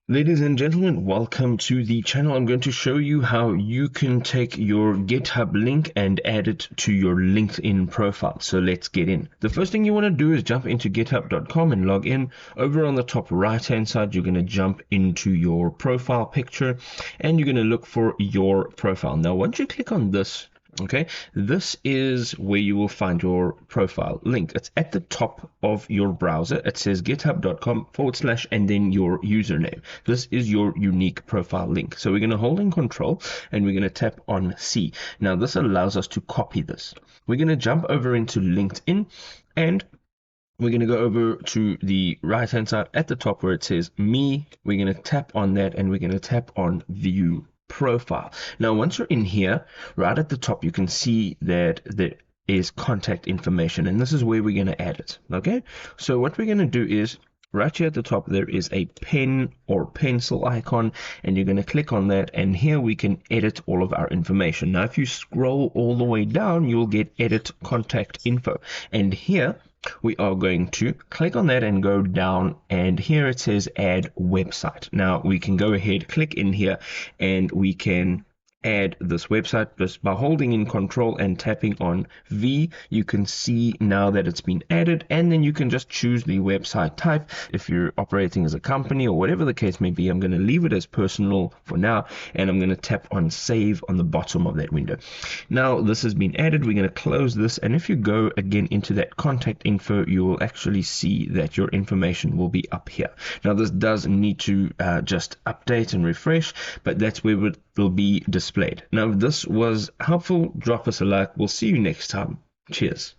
Ladies and gentlemen, welcome to the channel. I'm going to show you how you can take your GitHub link and add it to your LinkedIn profile. So let's get in. The first thing you want to do is jump into github.com and log in. Over on the top right hand side, you're going to jump into your profile picture and you're going to look for your profile. Now, once you click on this, okay, this is where you will find your profile link. It's at the top of your browser. It says github.com / and then your username. This is your unique profile link. So we're going to hold in control and we're going to tap on C. Now this allows us to copy this. We're going to jump over into LinkedIn and we're going to go over to the right hand side at the top where it says me. We're going to tap on that and we're going to tap on view profile. Now once you're in here, right at the top you can see that there is contact information, and this is where we're going to add it. Okay, so what we're going to do is right here at the top there is a pen or pencil icon, and you're going to click on that, and here we can edit all of our information. Now if you scroll all the way down, you'll get edit contact info, and here we are going to click on that and go down, and here it says add website. Now we can go ahead, click in here, and we can add this website just by holding in control and tapping on V. You can see now that it's been added, and then you can just choose the website type. If you're operating as a company or whatever the case may be, I'm going to leave it as personal for now, and I'm going to tap on save on the bottom of that window. Now this has been added. We're going to close this, and if you go again into that contact info, you will actually see that your information will be up here. Now this does need to just update and refresh, but that's where it will be displayed. Now if this was helpful, drop us a like. We'll see you next time. Cheers.